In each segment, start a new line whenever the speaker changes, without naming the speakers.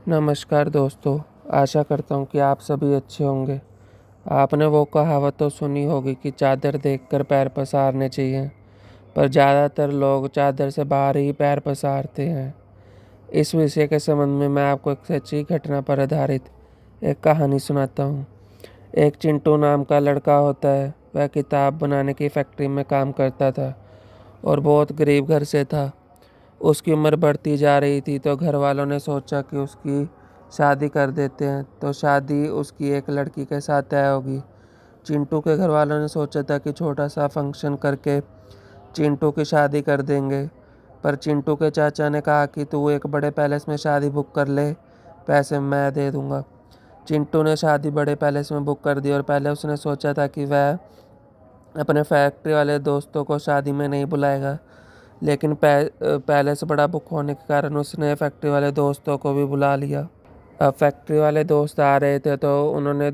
नमस्कार दोस्तों। आशा करता हूँ कि आप सभी अच्छे होंगे। आपने वो कहावत तो सुनी होगी कि चादर देखकर पैर पसारने चाहिए, पर ज़्यादातर लोग चादर से बाहर ही पैर पसारते हैं। इस विषय के संबंध में मैं आपको एक सच्ची घटना पर आधारित एक कहानी सुनाता हूँ। एक चिंटू नाम का लड़का होता है। वह किताब बनाने की फैक्ट्री में काम करता था और बहुत गरीब घर से था। उसकी उम्र बढ़ती जा रही थी तो घर वालों ने सोचा कि उसकी शादी कर देते हैं। तो शादी उसकी एक लड़की के साथ तय होगी। चिंटू के घर वालों ने सोचा था कि छोटा सा फंक्शन करके चिंटू की शादी कर देंगे, पर चिंटू के चाचा ने कहा कि तू एक बड़े पैलेस में शादी बुक कर ले, पैसे मैं दे दूंगा। चिंटू ने शादी बड़े पैलेस में बुक कर दी और पहले उसने सोचा था कि वह अपने फैक्ट्री वाले दोस्तों को शादी में नहीं बुलाएगा, लेकिन पैलेस बड़ा बुक होने के कारण उसने फैक्ट्री वाले दोस्तों को भी बुला लिया। अब फैक्ट्री वाले दोस्त आ रहे थे तो उन्होंने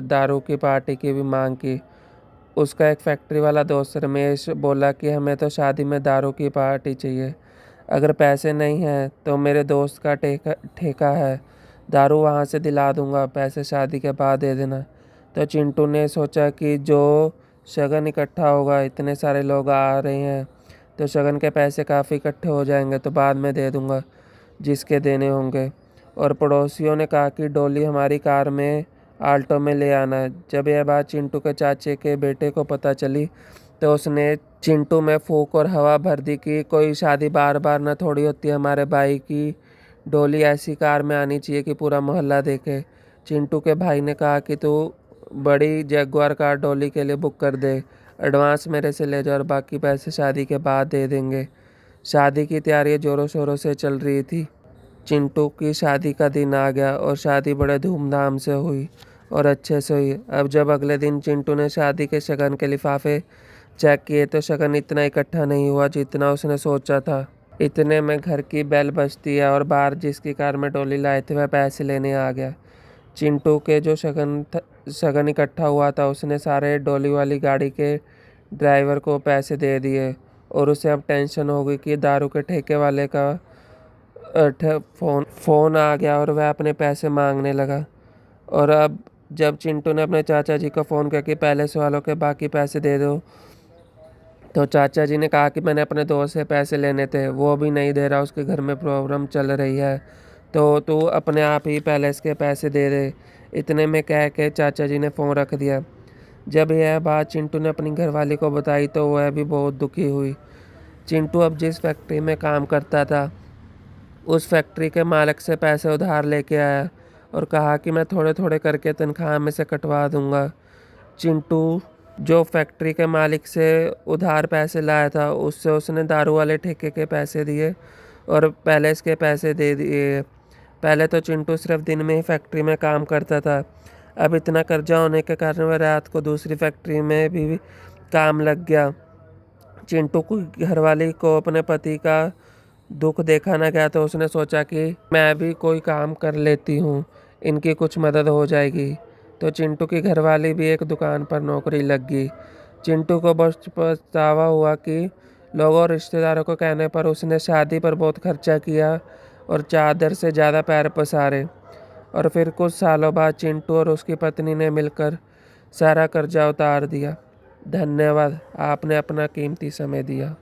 दारू की पार्टी की भी मांग की। उसका एक फैक्ट्री वाला दोस्त रमेश बोला कि हमें तो शादी में दारू की पार्टी चाहिए। अगर पैसे नहीं हैं तो मेरे दोस्त का ठेका है, दारू वहाँ से दिला दूंगा, पैसे शादी के बाद दे देना। तो चिंटू ने सोचा कि जो शगन इकट्ठा होगा, इतने सारे लोग आ रहे हैं तो शगन के पैसे काफ़ी इकट्ठे हो जाएंगे, तो बाद में दे दूंगा जिसके देने होंगे। और पड़ोसियों ने कहा कि डोली हमारी कार में आल्टो में ले आना। जब यह बात चिंटू के चाचे के बेटे को पता चली तो उसने चिंटू में फूंक और हवा भर दी कि कोई शादी बार बार न थोड़ी होती है, हमारे भाई की डोली ऐसी कार में आनी चाहिए कि पूरा मोहल्ला देखे। चिंटू के भाई ने कहा कि तू बड़ी जैगुआर कार डोली के लिए बुक कर दे, एडवांस मेरे से ले जा और बाकी पैसे शादी के बाद दे देंगे। शादी की तैयारी ज़ोरों शोरों से चल रही थी। चिंटू की शादी का दिन आ गया और शादी बड़े धूमधाम से हुई और अच्छे से हुई। अब जब अगले दिन चिंटू ने शादी के शगन के लिफाफे चेक किए तो शगन इतना इकट्ठा नहीं हुआ जितना उसने सोचा था। इतने में घर की बेल बजती है और बाहर जिसकी कार में डोली लाए थे वह पैसे लेने आ गया। चिंटू के जो शगन इकट्ठा हुआ था उसने सारे डोली वाली गाड़ी के ड्राइवर को पैसे दे दिए और उसे अब टेंशन हो गई कि दारू के ठेके वाले का फ़ोन आ गया और वह अपने पैसे मांगने लगा। और अब जब चिंटू ने अपने चाचा जी को फ़ोन किया कि पैलेस वालों के बाकी पैसे दे दो, तो चाचा जी ने कहा कि मैंने अपने दोस्त से पैसे लेने थे, वो भी नहीं दे रहा, उसके घर में प्रॉब्लम चल रही है, तो तू अपने आप ही पैलेस के पैसे दे दे। इतने में कह के चाचा जी ने फ़ोन रख दिया। जब यह बात चिंटू ने अपनी घरवाली को बताई तो वह भी बहुत दुखी हुई। चिंटू अब जिस फैक्ट्री में काम करता था उस फैक्ट्री के मालिक से पैसे उधार लेके आया और कहा कि मैं थोड़े थोड़े करके तनख्वाह में से कटवा दूंगा। चिंटू जो फैक्ट्री के मालिक से उधार पैसे लाया था उससे उसने दारू वाले ठेके के पैसे दिए और पैलेस के पैसे दे दिए। पहले तो चिंटू सिर्फ दिन में ही फैक्ट्री में काम करता था, अब इतना कर्जा होने के कारण वह रात को दूसरी फैक्ट्री में भी काम लग गया। चिंटू को घरवाली को अपने पति का दुख देखा ना गया तो उसने सोचा कि मैं भी कोई काम कर लेती हूँ, इनकी कुछ मदद हो जाएगी। तो चिंटू की घरवाली भी एक दुकान पर नौकरी लग गई। चिंटू को बहुत पछतावा हुआ कि लोगों और रिश्तेदारों को कहने पर उसने शादी पर बहुत खर्चा किया और चादर से ज़्यादा पैर पसारे। और फिर कुछ सालों बाद चिंटू और उसकी पत्नी ने मिलकर सारा कर्जा उतार दिया। धन्यवाद, आपने अपना कीमती समय दिया।